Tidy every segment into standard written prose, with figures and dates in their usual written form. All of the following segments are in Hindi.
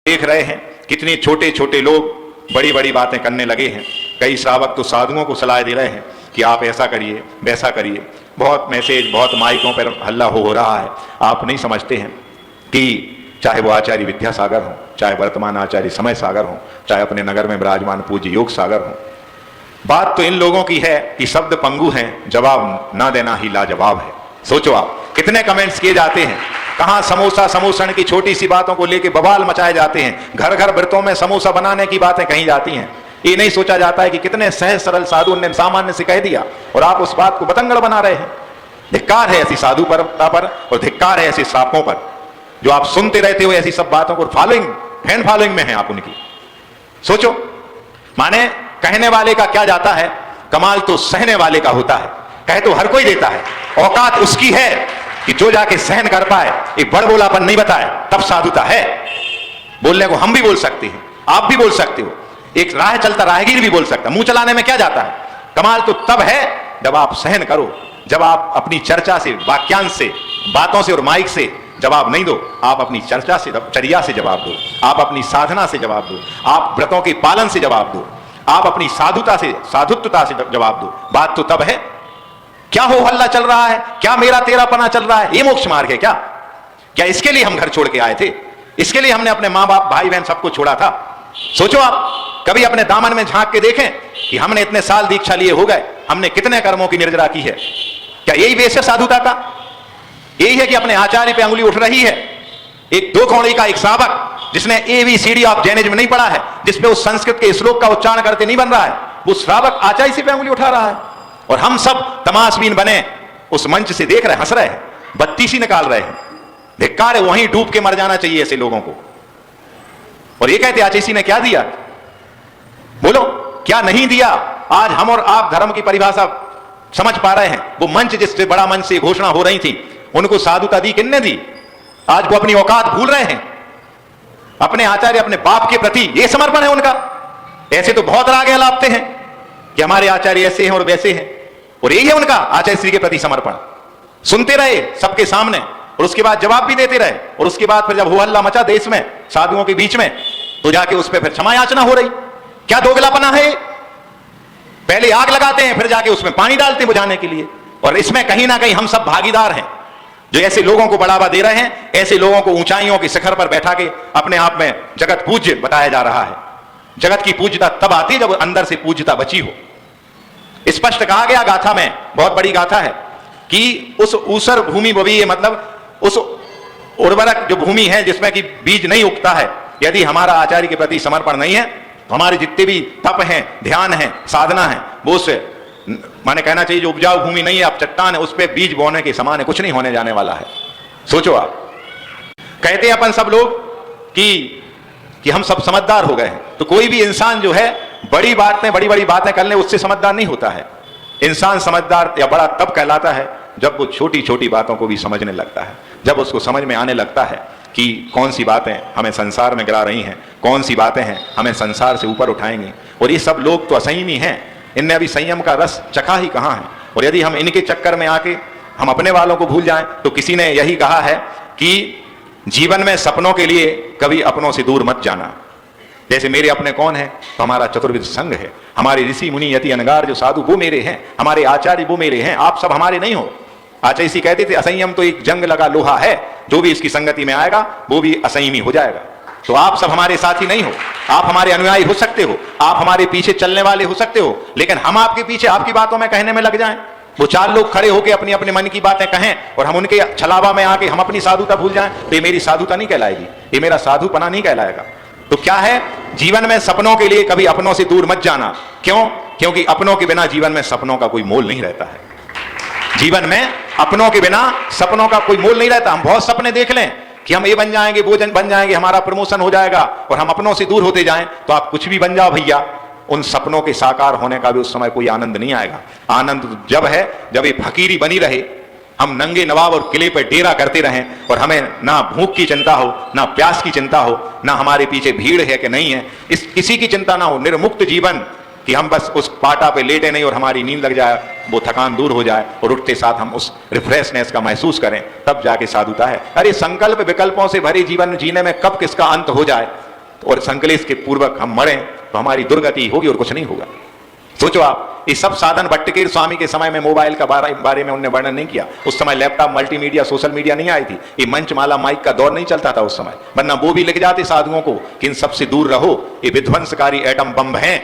देख रहे हैं कितने छोटे छोटे लोग बड़ी बड़ी बातें करने लगे हैं। कई श्रावक तो साधुओं को सलाह दे रहे हैं कि आप ऐसा करिए वैसा करिए। बहुत मैसेज, बहुत माइकों पर हल्ला हो रहा है। आप नहीं समझते हैं कि चाहे वो आचार्य विद्यासागर हो, चाहे वर्तमान आचार्य समय सागर हो, चाहे अपने नगर में विराजमान पूज्य योग सागर हो, बात तो इन लोगों की है कि शब्द पंगु हैं, जवाब ना देना ही लाजवाब है। सोचो आप कितने कमेंट्स किए जाते हैं, कहां समोसा समोसन की छोटी सी बातों को लेकर बवाल मचाए जाते हैं, घर घर व्रतों में समोसा बनाने की बातें कही जाती हैं। ये नहीं सोचा जाता है कि कितने सहज सरल साधु ने सामान्य से कह दिया और आप उस बात को बतंगड़ बना रहे हैं। धिक्कार है ऐसी साधु परंपरा पर और धिक्कार है ऐसे श्रावकों पर जो आप सुनते रहते हो ऐसी सब बातों को, फॉलोइंग फैन फॉलोइंग में है आप उनकी। सोचो, माने कहने वाले का क्या जाता है, कमाल तो सहने वाले का होता है। कहे तो हर कोई देता है, औकात उसकी है कि जो जाके सहन कर पाए, एक बड़बोलापन नहीं बताए, तब साधुता है। बोलने को हम भी बोल सकते हैं, आप भी बोल सकते हो, एक राह चलता राहगीर भी बोल सकता है। मुंह चलाने में क्या जाता है। कमाल तो तब है जब आप सहन करो, जब आप अपनी चर्चा से, वाक्यांश से, बातों से और माइक से जवाब नहीं दो, आप अपनी चर्चा से, चर्या से जवाब दो, आप अपनी साधना से जवाब दो, आप व्रतों के पालन से जवाब दो, आप अपनी साधुता से, साधुत्वता से जवाब दो। बात तो तब है। क्या हो हल्ला चल रहा है, क्या मेरा तेरा पना चल रहा है, ये मोक्ष मार्ग है क्या? क्या इसके लिए हम घर छोड़ के आए थे? इसके लिए हमने अपने माँ बाप भाई बहन सबको छोड़ा था? सोचो आप, कभी अपने दामन में झांक के देखें कि हमने इतने साल दीक्षा लिए हो गए, हमने कितने कर्मों की निर्जरा की है। क्या यही वेश है साधुता का? यही है कि अपने आचार्य पे अंगुली उठ रही है? एक दो कौड़ी का एक श्रावक जिसने ABCD ऑफ जैनिज्म नहीं पढ़ा है, जिसपे उस संस्कृत के श्लोक का उच्चारण करके नहीं बन रहा है, वो श्रावक आचार्य से पे अंगुली उठा रहा है। और हम सब तमाशबीन बने उस मंच से देख रहे, हंस रहे हैं, बत्तीसी निकाल रहे हैं। धिक्कार है, वहीं डूब के मर जाना चाहिए ऐसे लोगों को। और ये कहते आचार्य ने क्या दिया? बोलो क्या नहीं दिया? आज हम और आप धर्म की परिभाषा समझ पा रहे हैं। वो मंच जिससे बड़ा मंच से घोषणा हो रही थी, उनको साधुता दी किसने दी? आज वो अपनी औकात भूल रहे हैं। अपने आचार्य, अपने बाप के प्रति ये समर्पण है उनका। ऐसे तो बहुत राग लापते हैं कि हमारे आचार्य ऐसे हैं और वैसे हैं, और यही है उनका आचार्य श्री के प्रति समर्पण। सुनते रहे सबके सामने और उसके बाद जवाब भी देते रहे, और उसके बाद फिर जब हो हल्ला मचा देश में साधुओं के बीच में, तो जाके उस पर फिर क्षमा याचना हो रही। क्या दोगलापना है? पहले आग लगाते हैं, फिर जाके उसमें पानी डालते हैं बुझाने के लिए। और इसमें कहीं ना कहीं हम सब भागीदार हैं जो ऐसे लोगों को बढ़ावा दे रहे हैं, ऐसे लोगों को ऊंचाइयों के शिखर पर बैठा के अपने आप में जगत पूज्य बताया जा रहा है। जगत की पूज्यता तब आती है जब अंदर से पूज्यता बची हो। स्पष्ट कहा गया गाथा में, बहुत बड़ी गाथा है, कि उस ऊसर भूमि बवी, मतलब उस उर्वरक जो भूमि है जिसमें कि बीज नहीं उगता है, यदि हमारा आचार्य के प्रति समर्पण नहीं है तो हमारे जितने भी तप हैं, ध्यान है, साधना है, वो उससे माने कहना चाहिए जो उपजाऊ भूमि नहीं है, आप चट्टान है, उस पर बीज बोने के समान है, कुछ नहीं होने जाने वाला है। सोचो आप, कहते हैं अपन सब लोग कि हम सब समझदार हो गए हैं, तो कोई भी इंसान जो है बड़ी बड़ी बातें कर ले उससे समझदार नहीं होता है। इंसान समझदार या बड़ा तब कहलाता है जब वो छोटी छोटी बातों को भी समझने लगता है, जब उसको समझ में आने लगता है कि कौन सी बातें हमें संसार में गिरा रही हैं, कौन सी बातें हैं हमें संसार से ऊपर उठाएंगी। और ये सब लोग तो असंयमी हैं, इनने अभी संयम का रस चखा ही कहाँ है। और यदि हम इनके चक्कर में आके हम अपने वालों को भूल जाएं, तो किसी ने यही कहा है कि जीवन में सपनों के लिए कभी अपनों से दूर मत जाना। जैसे मेरे अपने कौन है, तो हमारा चतुर्विध संघ है, हमारे ऋषि मुनि यति अनगार जो साधु वो मेरे हैं, हमारे आचार्य वो मेरे हैं, आप सब हमारे नहीं हो। आचार्य इसी कहते थे असंयम तो एक जंग लगा लोहा है, जो भी इसकी संगति में आएगा वो भी असंयमी हो जाएगा। तो आप सब हमारे साथी नहीं हो, आप हमारे अनुयायी हो सकते हो, आप हमारे पीछे चलने वाले हो सकते हो, लेकिन हम आपके पीछे आपकी बातों में कहने में लग जाएं, वो चार लोग खड़े होकर अपनी अपने मन की बातें कहें और हम उनके छलावा में आके हम अपनी साधुता भूल जाएं, तो ये मेरी साधुता नहीं कहलाएगी, ये मेरा साधुपना नहीं कहलाएगा। तो क्या है, जीवन में सपनों के लिए कभी अपनों से दूर मत जाना। क्यों? क्योंकि अपनों के बिना जीवन में सपनों का कोई मोल नहीं रहता है। जीवन में अपनों के बिना सपनों का कोई मोल नहीं रहता। हम बहुत सपने देख लें कि हम ये बन जाएंगे, वो बन जाएंगे, हमारा प्रमोशन हो जाएगा, और हम अपनों से दूर होते जाएं, तो आप कुछ भी बन जाओ भैया, उन सपनों के साकार होने का भी उस समय कोई आनंद नहीं आएगा। आनंद जब है जब ये फकीरी बनी रहे, हम नंगे नवाब और किले पर डेरा करते रहें और हमें ना भूख की चिंता हो, ना प्यास की चिंता हो, ना हमारे पीछे भीड़ है कि नहीं है, इस किसी की चिंता ना हो। निर्मुक्त जीवन कि हम बस उस पाटा पे लेटे नहीं और हमारी नींद लग जाए, वो थकान दूर हो जाए और उठते साथ हम उस रिफ्रेशनेस का महसूस करें, तब जाके साधुता है। अरे संकल्प विकल्पों से भरे जीवन जीने में कब किसका अंत हो जाए, और संकलेश के पूर्वक हम मरें तो हमारी दुर्गति होगी और कुछ नहीं होगा। सोचो आप, ये सब साधन भट्टकीर स्वामी के समय में मोबाइल का बारे में उन्होंने वर्णन नहीं किया। उस समय लैपटॉप, मल्टीमीडिया, सोशल मीडिया नहीं आई थी, ये मंचमाला माइक का दौर नहीं चलता था उस समय, वरना वो भी लिख जाते साधुओं को कि इन सबसे दूर रहो, ये विध्वंसकारी एटम बम हैं।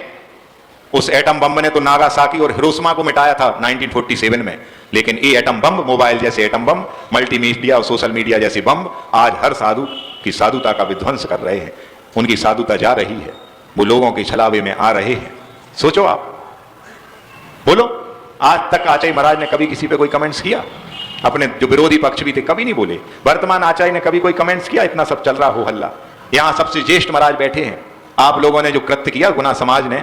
उस एटम बम ने तो नागासाकी और हिरोशिमा को मिटाया था 1947 में, लेकिन ये एटम बम, मोबाइल जैसे एटम बम, मल्टीमीडिया और सोशल मीडिया जैसे बम आज हर साधु की साधुता का विध्वंस कर रहे हैं। उनकी साधुता जा रही है, वो लोगों के छलावे में आ रहे हैं। सोचो आप, बोलो, आज तक आचार्य महाराज ने कभी किसी पे कोई कमेंट्स किया? अपने जो विरोधी पक्ष भी थे कभी नहीं बोले। वर्तमान आचार्य ने कभी कोई कमेंट्स किया? इतना सब चल रहा हो हल्ला, यहां सबसे ज्येष्ठ महाराज बैठे हैं। आप लोगों ने जो कृत्य किया गुना समाज ने,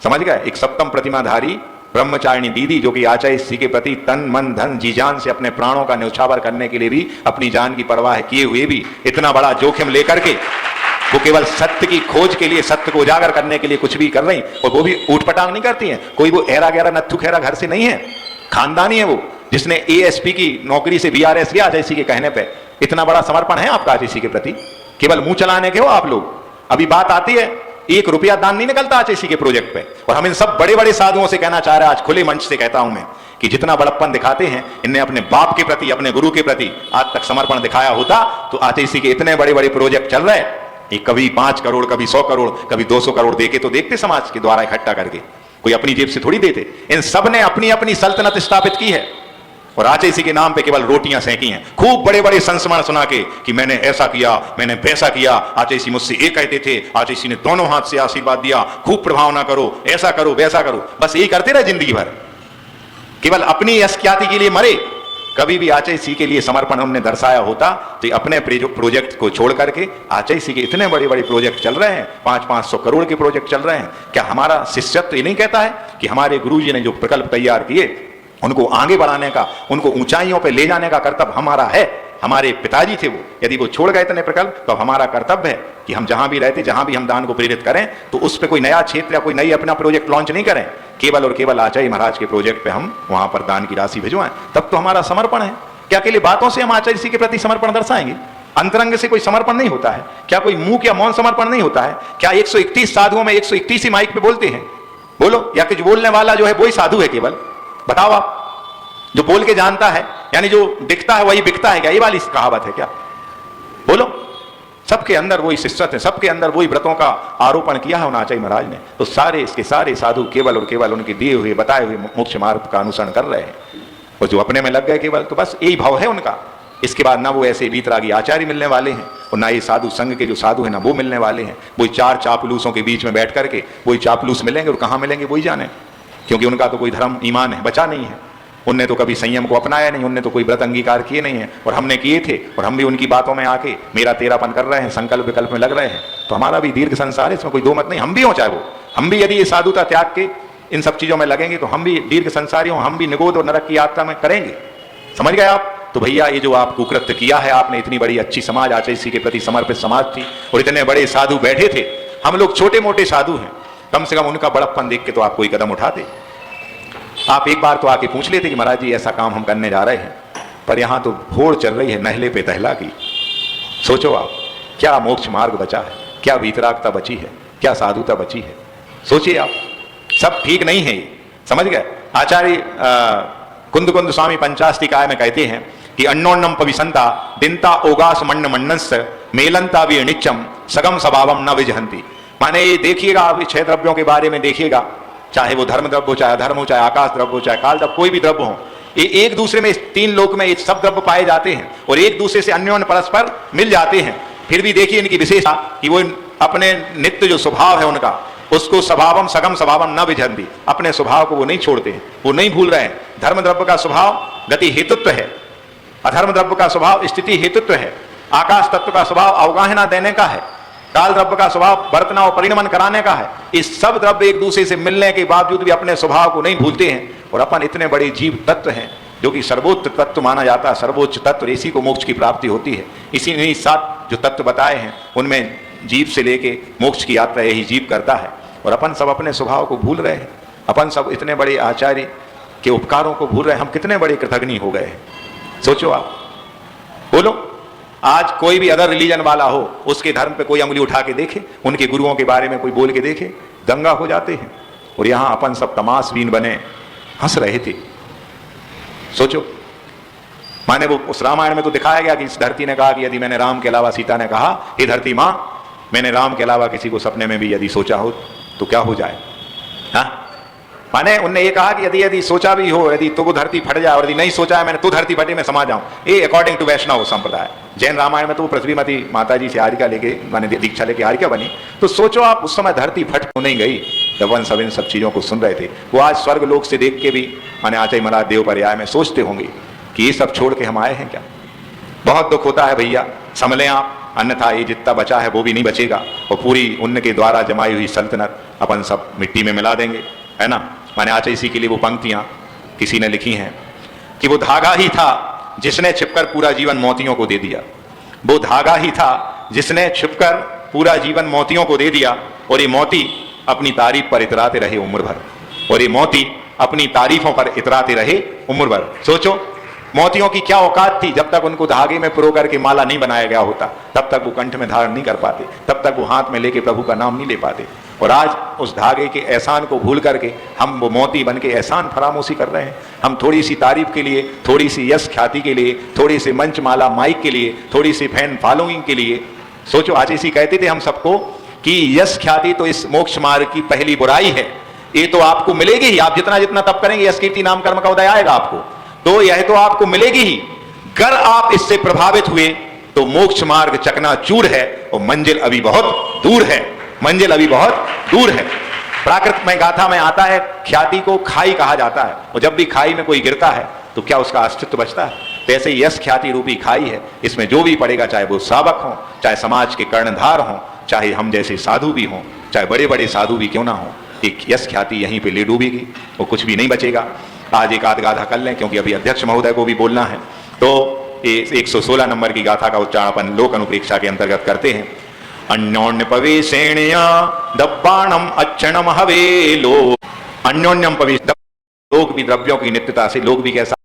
समझ गए, एक सप्तम प्रतिमाधारी ब्रह्मचारिणी दीदी जो कि आचार्य श्री के प्रति तन मन धन जी जान से अपने प्राणों का न्यौछावर करने के लिए भी अपनी जान की परवाह किए हुए भी इतना बड़ा जोखिम लेकर के वो केवल सत्य की खोज के लिए, सत्य को उजागर करने के लिए कुछ भी कर रही, और वो भी ऊटपटांग नहीं करती हैं। कोई वो ऐरा गहरा नत्थु खैरा घर से नहीं है, खानदानी है वो, जिसने एएसपी की नौकरी से बीआरएस लिया आचार्य के कहने पे। इतना बड़ा समर्पण है आपका आचार्य के प्रति? केवल मुंह चलाने के हो आप लोग। अभी बात आती है, 1 रुपया दान नहीं निकलता आचार्य के प्रोजेक्ट पे। और हम इन सब बड़े बड़े साधुओं से कहना चाह रहे हैं, आज खुले मंच से कहता हूं मैं, कि जितना बड़प्पन दिखाते हैं, इनने अपने बाप के प्रति, अपने गुरु के प्रति आज तक समर्पण दिखाया होता तो आचार्य के इतने बड़े बड़े प्रोजेक्ट चल रहे हैं। कभी 5 करोड़, कभी 100 करोड़, कभी 200 करोड़ देके तो देखते समाज के द्वारा इकट्ठा करके, कोई अपनी जेब से थोड़ी देते। इन सब ने अपनी अपनी सल्तनत स्थापित की है और आचार्य के नाम पे केवल रोटियां सेंकी हैं। खूब बड़े बड़े संस्मरण सुना के कि मैंने ऐसा किया, मैंने वैसा किया, आचार्य मुझसे ये कहते थे, आचार्य ने दोनों हाथ से आशीर्वाद दिया, खूब प्रभाव ना करो, ऐसा करो वैसा करो, बस यही करते रहे जिंदगी भर, केवल अपनी यश ख्याति के लिए मरे। कभी भी आचार्य के लिए समर्पण हमने दर्शाया होता तो अपने प्रोजेक्ट को छोड़ करके, आचार्य के इतने बड़े बड़े प्रोजेक्ट चल रहे हैं, 500-500 करोड़ के प्रोजेक्ट चल रहे हैं, क्या हमारा शिष्यत्व ये नहीं कहता है कि हमारे गुरुजी ने जो प्रकल्प तैयार किए उनको आगे बढ़ाने का, उनको ऊंचाइयों पे ले जाने का कर्तव्य हमारा है? हमारे पिताजी थे वो, यदि वो छोड़ गए इतने प्रकल्प तो हमारा कर्तव्य है कि हम जहां भी रहते, जहां भी हम दान को प्रेरित करें तो उस पर कोई नया क्षेत्र या कोई नई अपना प्रोजेक्ट लॉन्च नहीं करें, केवल और केवल आचार्य महाराज के प्रोजेक्ट पे हम वहां पर दान की राशि भिजवाएं, तब तो हमारा समर्पण है। क्या अकेले बातों से हम आचार्य के प्रति समर्पण दर्शाएंगे? अंतरंग से कोई समर्पण नहीं होता है क्या? कोई मुंह या मौन समर्पण नहीं होता है क्या? 131 साधुओं में 131 ही माइक पे बोलते हैं? बोलो, या कुछ बोलने वाला जो है वही साधु है केवल? बताओ आप, जो बोल के जानता है, यानी जो दिखता है वही बिकता है क्या? ये वाली कहावत है क्या? बोलो, सबके अंदर वही शिष्यत्व है, सबके अंदर वही व्रतों का आरोपण किया है आचार्य महाराज ने। तो सारे इसके सारे साधु केवल और केवल उनके दिए हुए बताए हुए मोक्ष मार्ग का अनुसरण कर रहे हैं, और जो अपने में लग गए केवल, तो बस यही भाव है उनका। इसके बाद ना वो ऐसे बीतरागी आचार्य मिलने वाले हैं और ना ये साधु संघ के जो साधु हैं ना वो मिलने वाले हैं। वही 4 चापलूसों के बीच में बैठ करके वही चापलूस मिलेंगे, और कहाँ मिलेंगे वही जाने, क्योंकि उनका तो कोई धर्म ईमान है बचा नहीं है। उनने तो कभी संयम को अपनाया नहीं, उनने तो कोई व्रत अंगीकार किए नहीं है, और हमने किए थे, और हम भी उनकी बातों में आके मेरा तेरापन कर रहे हैं, संकल्प विकल्प में लग रहे हैं। तो हमारा भी दीर्घ संसार है, इसमें कोई दो मत नहीं। हम भी हो, चाहे वो हम भी यदि ये साधुता त्याग के इन सब चीजों में लगेंगे तो हम भी दीर्घ संसारी हों, हम भी निगोद और नरक की यात्रा में करेंगे। समझ गए आप? तो भैया ये जो आप कुकृत्य किया है आपने, इतनी बड़ी अच्छी समाज आचार्य के प्रति समर्पित समाज थी और इतने बड़े साधु बैठे थे, हम लोग छोटे मोटे साधु हैं, कम से कम उनका बड़प्पन देख के तो आप कोई कदम उठाते। आप एक बार तो आके पूछ लेते कि महाराज जी ऐसा काम हम करने जा रहे हैं, पर यहां तो होड़ चल रही है नहले पे तहला की। सोचो आप, क्या मोक्ष मार्ग बचा है, क्या वीतरागता बची है, क्या साधुता बची है? सोचिए आप, सब ठीक नहीं है ये। समझ गए? आचार्य कुंद कुंद स्वामी पंचास्तिकाय में कहते हैं कि अन्नोन्नम पविसंता दिनता ओगास मन्न मन्नस मेलंता भी नित्यम सगम स्वभावम न विजहंती। माने ये देखिएगा आप 6 द्रव्यों के बारे में देखिएगा, चाहे वो धर्म द्रव्य हो, चाहे अधर्म हो, चाहे आकाश द्रव्य हो, चाहे काल द्रव्य, कोई भी द्रव्य हो, ये एक दूसरे में 3 लोक में ये सब द्रव्य पाए जाते हैं और एक दूसरे से अन्योन्य परस्पर मिल जाते हैं। फिर भी देखिए इनकी विशेषता कि वो अपने नित्य जो स्वभाव है उनका, उसको स्वभावम सगम स्वभावम न विझंती, अपने स्वभाव को वो नहीं छोड़ते हैं, वो नहीं भूल रहे हैं। धर्म द्रव्य का स्वभाव गति हेतुत्व है, अधर्म द्रव्य का स्वभाव स्थिति हेतुत्व है, आकाश तत्व का स्वभाव अवगाहना देने का है, काल द्रव्य का स्वभाव बर्तना और परिणमन कराने का है। इस सब द्रव्य एक दूसरे से मिलने के बावजूद भी अपने स्वभाव को नहीं भूलते हैं, और अपन इतने बड़े जीव तत्व हैं जो कि सर्वोच्च तत्व माना जाता है, सर्वोच्च तत्व, इसी को मोक्ष की प्राप्ति होती है। इसी ने 7 जो तत्व बताए हैं उनमें जीव से लेके मोक्ष की यात्रा यही जीव करता है, और अपन सब अपने स्वभाव को भूल रहे हैं। अपन सब इतने बड़े आचार्य के उपकारों को भूल रहे हैं, हम कितने बड़े कृतज्ञ हो गए हैं। सोचो आप, बोलो, आज कोई भी अदर रिलीजन वाला हो, उसके धर्म पे कोई उंगली उठा के देखे, उनके गुरुओं के बारे में कोई बोल के देखे, दंगा हो जाते हैं। और यहां अपन सब तमाशबीन बने हंस रहे थे। सोचो, माने वो उस रामायण में तो दिखाया गया कि इस धरती ने कहा कि यदि मैंने राम के अलावा, सीता ने कहा हे धरती मां, मैंने राम के अलावा किसी को सपने में भी यदि सोचा हो तो क्या हो जाए। हाँ, माने उनने ये कहा कि यदि सोचा भी हो, यदि तो वो धरती फट जाए, और यदि नहीं सोचा है मैंने तो धरती फटे मैं समा जाऊं। ये अकॉर्डिंग टू वैष्णव संप्रदाय। जैन रामायण में तो पृथ्वीमती माता जी से हारिका लेके, माने दीक्षा लेके हारिका बनी। तो सोचो आप, उस समय धरती फट क्यों नहीं गई जब वन सब इन सब चीजों को सुन रहे थे। वो आज स्वर्ग लोक से देख के भी माने आचार्य महाराज देव पर्याय में सोचते होंगे कि ये सब छोड़ के हम आए हैं क्या। बहुत दुख होता है भैया, समझ लें आप, अन्यथा ये जितना बचा है वो भी नहीं बचेगा, और पूरी उनके द्वारा जमाई हुई सल्तनत अपन सब मिट्टी में मिला देंगे, है ना। मैंने आज इसी के लिए वो पंक्तियां किसी ने लिखी हैं कि वो धागा ही था जिसने छिपकर पूरा जीवन मोतियों को दे दिया। वो धागा ही था जिसने छिपकर पूरा जीवन मोतियों को दे दिया, और ये मोती अपनी तारीफ पर इतराते रहे उम्र भर, और ये मोती अपनी तारीफों पर इतराते रहे उम्र भर। सोचो, मोतियों की क्या औकात थी, जब तक उनको धागे में पिरो करके माला नहीं बनाया गया होता तब तक वो कंठ में धारण नहीं कर पाते, तब तक वो हाथ में लेके प्रभु का नाम नहीं ले पाते। और आज उस धागे के एहसान को भूल करके हम वो मोती बन के एहसान फरामोशी कर रहे हैं। हम थोड़ी सी तारीफ के लिए, थोड़ी सी यश ख्याति के लिए, थोड़ी सी मंच माला माइक के लिए, थोड़ी सी फैन फॉलोइंग के लिए। सोचो, आज इसी कहते थे हम सबको कि यश ख्याति तो इस मोक्ष मार्ग की पहली बुराई है, ये तो आपको मिलेगी ही। आप जितना जितना तप करेंगे यश कीर्ति नाम कर्म का उदय आएगा आपको, तो यह तो आपको मिलेगी ही। अगर आप इससे प्रभावित हुए तो मोक्ष मार्ग चकनाचूर है, और मंजिल अभी बहुत दूर है, मंजिल अभी बहुत दूर है। प्राकृत में गाथा में आता है, ख्याति को खाई कहा जाता है, और जब भी खाई में कोई गिरता है तो क्या उसका अस्तित्व बचता है। तो ऐसे यश ख्याति रूपी खाई है, इसमें जो भी पड़ेगा, चाहे वो सावक हो, चाहे समाज के कर्णधार हो, चाहे हम जैसे साधु भी हों, चाहे बड़े बड़े साधु भी क्यों ना हो, एक यश ख्याति यहीं पे ले डूबेगी और कुछ भी नहीं बचेगा। आज एक आध गाथा कर लें, क्योंकि अभी अध्यक्ष महोदय को भी बोलना है। तो 116 नंबर की गाथा का उच्चारण अपन लोक अनुप्रेक्षा के अंतर्गत करते हैं। अन्योन्य पवेशेण्या दब्बाणम अच्छणम हवेलो। अन्योन्यम पवेश, लोग भी द्रव्यों की नित्यता से, लोग भी कैसा